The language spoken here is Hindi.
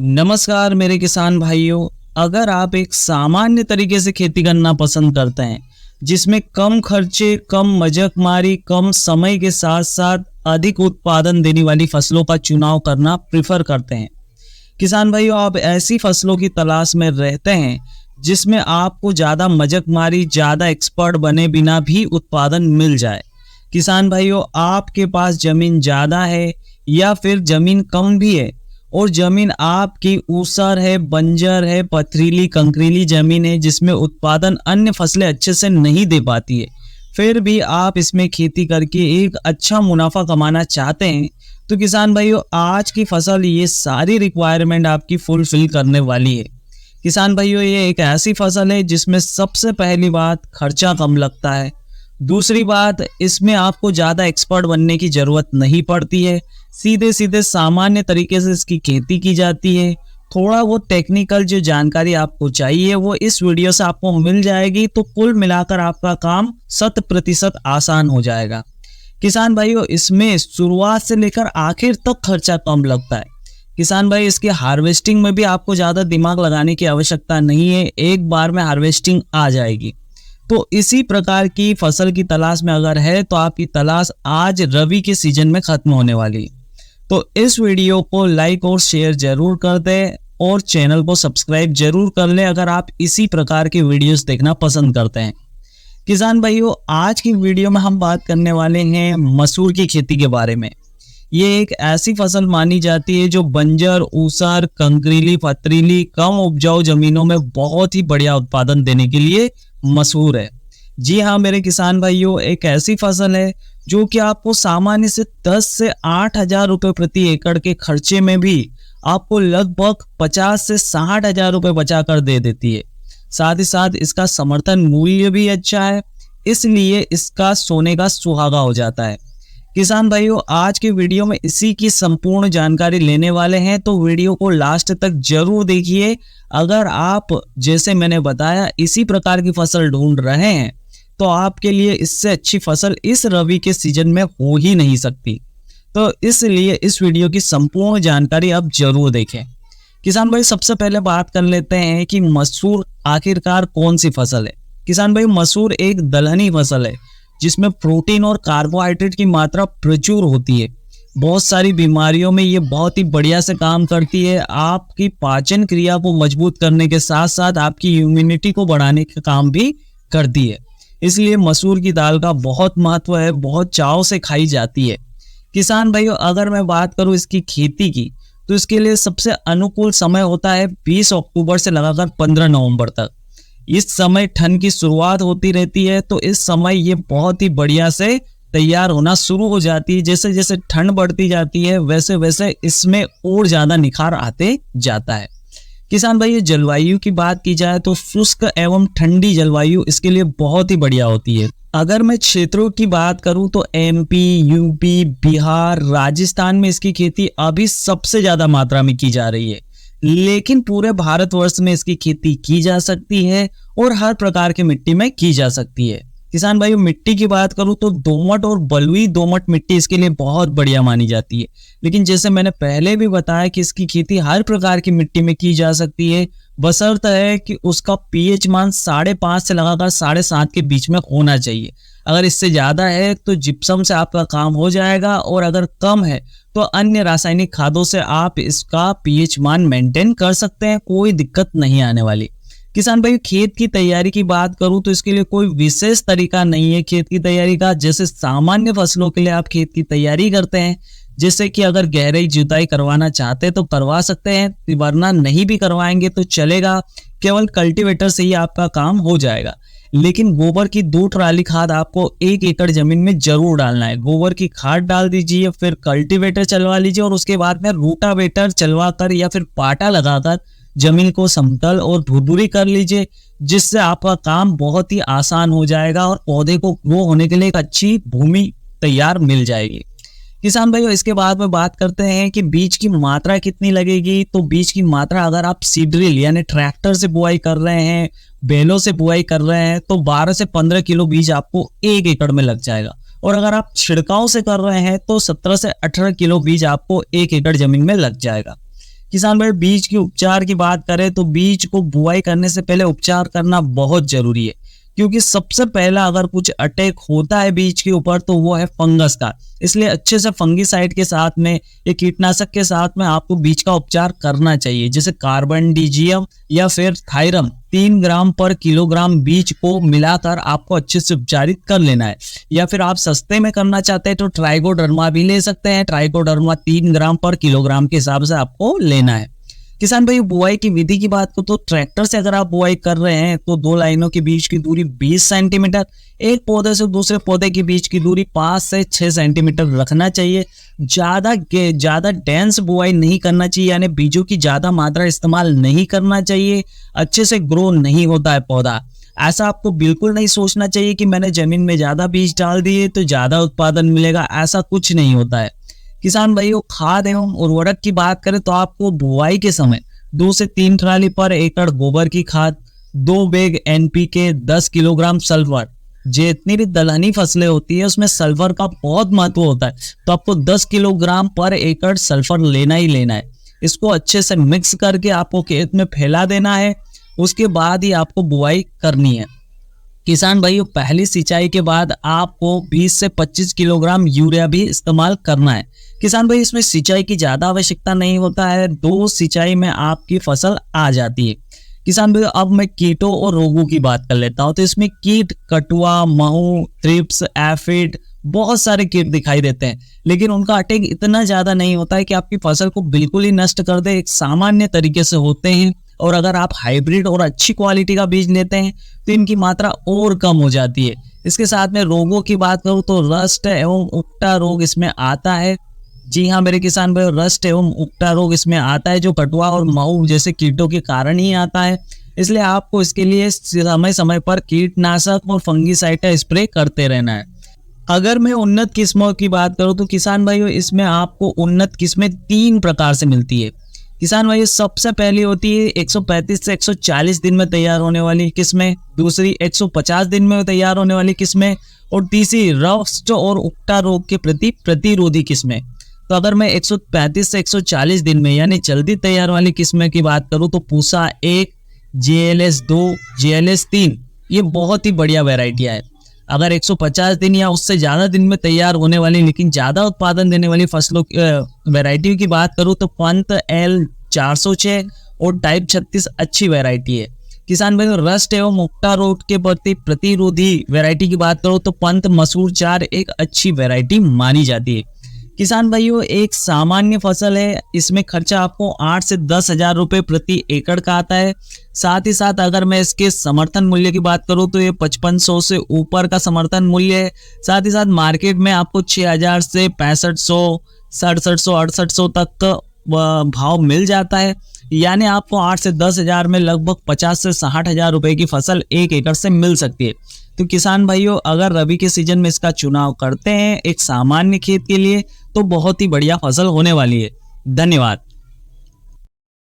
नमस्कार मेरे किसान भाइयों। अगर आप एक सामान्य तरीके से खेती करना पसंद करते हैं जिसमें कम खर्चे, कम मजकमारी, कम समय के साथ साथ अधिक उत्पादन देने वाली फसलों का चुनाव करना प्रेफर करते हैं, किसान भाइयों आप ऐसी फसलों की तलाश में रहते हैं जिसमें आपको ज़्यादा मजकमारी, ज़्यादा एक्सपर्ट बने बिना भी उत्पादन मिल जाए। किसान भाइयों आपके पास ज़मीन ज़्यादा है या फिर ज़मीन कम भी है और ज़मीन आपकी ऊसर है, बंजर है, पथरीली कंकरीली ज़मीन है जिसमें उत्पादन अन्य फसलें अच्छे से नहीं दे पाती है, फिर भी आप इसमें खेती करके एक अच्छा मुनाफा कमाना चाहते हैं, तो किसान भाइयों आज की फसल ये सारी रिक्वायरमेंट आपकी फुलफिल करने वाली है। किसान भाइयों ये एक ऐसी फसल है जिसमें सबसे पहली बात खर्चा कम लगता है। दूसरी बात, इसमें आपको ज़्यादा एक्सपर्ट बनने की ज़रूरत नहीं पड़ती है, सीधे सीधे सामान्य तरीके से इसकी खेती की जाती है। थोड़ा वो टेक्निकल जो जानकारी आपको चाहिए वो इस वीडियो से आपको मिल जाएगी, तो कुल मिलाकर आपका काम 100% आसान हो जाएगा। किसान भाइयों इसमें शुरुआत से लेकर आखिर तक खर्चा कम लगता है। किसान भाई इसकी हार्वेस्टिंग में भी आपको ज़्यादा दिमाग लगाने की आवश्यकता नहीं है, एक बार में हार्वेस्टिंग आ जाएगी। तो इसी प्रकार की फसल की तलाश में अगर है तो आपकी तलाश आज रबी के सीजन में खत्म होने वाली है। तो इस वीडियो को लाइक और शेयर जरूर कर दें और चैनल को सब्सक्राइब जरूर कर लें अगर आप इसी प्रकार के वीडियोस देखना पसंद करते हैं। किसान भाइयों आज की वीडियो में हम बात करने वाले हैं मसूर की खेती के बारे में। ये एक ऐसी फसल मानी जाती है जो बंजर, ऊसर, कंकरीली, पथरीली, कम उपजाऊ जमीनों में बहुत ही बढ़िया उत्पादन देने के लिए मशहूर है। जी हाँ मेरे किसान भाइयों, एक ऐसी फसल है जो कि आपको सामान्य से 10 से 8 हजार रुपये प्रति एकड़ के खर्चे में भी आपको लगभग 50 से 60 हजार रुपये बचा कर दे देती है। साथ ही साथ इसका समर्थन मूल्य भी अच्छा है, इसलिए इसका सोने का सुहागा हो जाता है। किसान भाइयों आज के वीडियो में इसी की संपूर्ण जानकारी लेने वाले हैं, तो वीडियो को लास्ट तक जरूर देखिए। अगर आप जैसे मैंने बताया इसी प्रकार की फसल ढूंढ रहे हैं तो आपके लिए इससे अच्छी फसल इस रबी के सीजन में हो ही नहीं सकती, तो इसलिए इस वीडियो की संपूर्ण जानकारी आप जरूर देखें। किसान भाई सबसे पहले बात कर लेते हैं कि मसूर आखिरकार कौन सी फसल है। किसान भाई मसूर एक दलहनी फसल है जिसमें प्रोटीन और कार्बोहाइड्रेट की मात्रा प्रचुर होती है। बहुत सारी बीमारियों में ये बहुत ही बढ़िया से काम करती है। आपकी पाचन क्रिया को मजबूत करने के साथ साथ आपकी इम्यूनिटी को बढ़ाने का काम भी करती है, इसलिए मसूर की दाल का बहुत महत्व है, बहुत चाव से खाई जाती है। किसान भाइयों अगर मैं बात करूं इसकी खेती की तो इसके लिए सबसे अनुकूल समय होता है 20 अक्टूबर से लगाकर 15 नवंबर तक। इस समय ठंड की शुरुआत होती रहती है, तो इस समय ये बहुत ही बढ़िया से तैयार होना शुरू हो जाती है। जैसे जैसे ठंड बढ़ती जाती है वैसे वैसे इसमें और ज़्यादा निखार आते जाता है। किसान भाई जलवायु की बात की जाए तो शुष्क एवं ठंडी जलवायु इसके लिए बहुत ही बढ़िया होती है। अगर मैं क्षेत्रों की बात करूं तो एमपी, यूपी, बिहार, राजस्थान में इसकी खेती अभी सबसे ज़्यादा मात्रा में की जा रही है, लेकिन पूरे भारतवर्ष में इसकी खेती की जा सकती है और हर प्रकार की मिट्टी में की जा सकती है। किसान भाइयों मिट्टी की बात करूं तो दोमट और बलुई दोमट मिट्टी इसके लिए बहुत बढ़िया मानी जाती है, लेकिन जैसे मैंने पहले भी बताया कि इसकी खेती हर प्रकार की मिट्टी में की जा सकती है, बशर्त है कि उसका पीएच मान 5.5 से लगाकर 7.5 के बीच में होना चाहिए। अगर इससे ज़्यादा है तो जिप्सम से आपका काम हो जाएगा, और अगर कम है तो अन्य रासायनिक खादों से आप इसका पीएच मान मेंटेन कर सकते हैं, कोई दिक्कत नहीं आने वाली। किसान भाई खेत की तैयारी की बात करूं तो इसके लिए कोई विशेष तरीका नहीं है खेत की तैयारी का। जैसे सामान्य फसलों के लिए आप खेत की तैयारी करते हैं, जैसे कि अगर गहराई जुताई करवाना चाहते हैं तो करवा सकते हैं, वरना नहीं भी करवाएंगे तो चलेगा, केवल कल्टीवेटर से ही आपका काम हो जाएगा। लेकिन गोबर की 2 ट्राली खाद आपको 1 एकड़ जमीन में जरूर डालना है। गोबर की खाद डाल दीजिए, फिर कल्टीवेटर चलवा लीजिए और उसके बाद में रूटावेटर चलवा कर या फिर पाटा लगाकर जमीन को समतल और भुरभुरी कर लीजिए, जिससे आपका काम बहुत ही आसान हो जाएगा और पौधे को ग्रो होने के लिए एक अच्छी भूमि तैयार मिल जाएगी। किसान भाइयों इसके बाद में बात करते हैं कि बीज की मात्रा कितनी लगेगी। तो बीज की मात्रा अगर आप सीड ड्रिल यानी ट्रैक्टर से बुआई कर रहे हैं, बैलों से बुआई कर रहे हैं, तो 12 से 15 किलो बीज आपको 1 एकड़ में लग जाएगा, और अगर आप छिड़काव से कर रहे हैं तो 17 से 18 किलो बीज आपको 1 एकड़ जमीन में लग जाएगा। किसान भाई बीज के उपचार की बात करें तो बीज को बुआई करने से पहले उपचार करना बहुत जरूरी है, क्योंकि सबसे पहला अगर कुछ अटैक होता है बीज के ऊपर तो वो है फंगस का। इसलिए अच्छे से फंगीसाइड के साथ में, ये कीटनाशक के साथ में आपको बीज का उपचार करना चाहिए, जैसे कार्बनडिजियम या फिर थायरम 3 ग्राम पर किलोग्राम बीज को मिलाकर आपको अच्छे से उपचारित कर लेना है। या फिर आप सस्ते में करना चाहते हैं तो ट्राइकोडर्मा भी ले सकते हैं। ट्राइकोडर्मा 3 ग्राम पर किलोग्राम के हिसाब से आपको लेना है। किसान भाई बुआई की विधि की बात करो तो ट्रैक्टर से अगर आप बुआई कर रहे हैं तो 2 लाइनों के बीच की दूरी 20 सेंटीमीटर, एक पौधे से दूसरे पौधे के बीच की दूरी 5 से 6 सेंटीमीटर रखना चाहिए। ज्यादा डेंस बुआई नहीं करना चाहिए, यानी बीजों की ज्यादा मात्रा इस्तेमाल नहीं करना चाहिए। अच्छे से ग्रो नहीं होता है पौधा। ऐसा आपको बिल्कुल नहीं सोचना चाहिए कि मैंने जमीन में ज्यादा बीज डाल दिए तो ज्यादा उत्पादन मिलेगा, ऐसा कुछ नहीं होता है। किसान भाइयों खाद एवं उर्वरक की बात करें तो आपको बुआई के समय 2 से 3 ट्राली पर एकड़ गोबर की खाद, 2 बैग एनपीके, 10 किलोग्राम सल्फर। जितनी भी दलहनी फसलें होती है उसमें सल्फर का बहुत महत्व होता है, तो आपको 10 किलोग्राम पर एकड़ सल्फर लेना ही लेना है। इसको अच्छे से मिक्स करके आपको खेत में फैला देना है, उसके बाद ही आपको बुआई करनी है। किसान भाइयों पहली सिंचाई के बाद आपको 20 से 25 किलोग्राम यूरिया भी इस्तेमाल करना है। किसान भाई इसमें सिंचाई की ज्यादा आवश्यकता नहीं होता है, 2 सिंचाई में आपकी फसल आ जाती है। किसान भाई अब मैं कीटों और रोगों की बात कर लेता हूँ। तो इसमें कीट कटुआ, महू, थ्रिप्स, एफिड, बहुत सारे कीट दिखाई देते हैं, लेकिन उनका अटैक इतना ज्यादा नहीं होता है कि आपकी फसल को बिल्कुल ही नष्ट कर दे। एक सामान्य तरीके से होते हैं, और अगर आप हाइब्रिड और अच्छी क्वालिटी का बीज लेते हैं तो इनकी मात्रा और कम हो जाती है। इसके साथ में रोगों की बात करूँ तो रस्ट एवं उकटा रोग इसमें आता है। जी हाँ मेरे किसान भाई, रस्ट एवं उकटा रोग इसमें आता है, जो कटुआ और महू जैसे कीटों के कारण ही आता है। इसलिए आपको इसके लिए समय समय पर कीटनाशक और फंगीसाइड का स्प्रे करते रहना है। अगर मैं उन्नत किस्मों की बात करूँ तो किसान भाइयों इसमें आपको उन्नत किस्में 3 प्रकार से मिलती है। किसान भाइयों सबसे पहली होती है 135 से 140 दिन में तैयार होने वाली किस्में, दूसरी 150 दिन में तैयार होने वाली किस्में, और तीसरी रस्ट और उकटा रोग के प्रति प्रतिरोधी किस्में। तो अगर मैं 135 से 140 दिन में यानी जल्दी तैयार वाली किस्में की बात करूं तो पूसा 1, JLS 2, JLS 3 ये बहुत ही बढ़िया वेराइटियां है। अगर 150 दिन या उससे ज़्यादा दिन में तैयार होने वाली लेकिन ज़्यादा उत्पादन देने वाली फसलों वेराइटी की बात करूँ तो पंत L 406 और टाइप 36 अच्छी वेराइटी है। किसान भाई रस्ट एवं उकटा रोग के प्रति प्रतिरोधी वेराइटी की बात करो तो पंत मसूर 4 एक अच्छी वेराइटी मानी जाती है। किसान भाइयों एक सामान्य फसल है, इसमें खर्चा आपको 8 से 10 हजार रुपये प्रति एकड़ का आता है। साथ ही साथ अगर मैं इसके समर्थन मूल्य की बात करूं तो ये 5500 से ऊपर का समर्थन मूल्य है। साथ ही साथ मार्केट में आपको 6000 से 6500, 6700, 6800 तक भाव मिल जाता है। यानी आपको 8 से 10 हजार में लगभग 50 से 60 हजार रुपये की फसल 1 एकड़ से मिल सकती है। तो किसान भाइयों अगर रबी के सीजन में इसका चुनाव करते हैं एक सामान्य खेत के लिए तो बहुत ही बढ़िया फसल होने वाली है। धन्यवाद।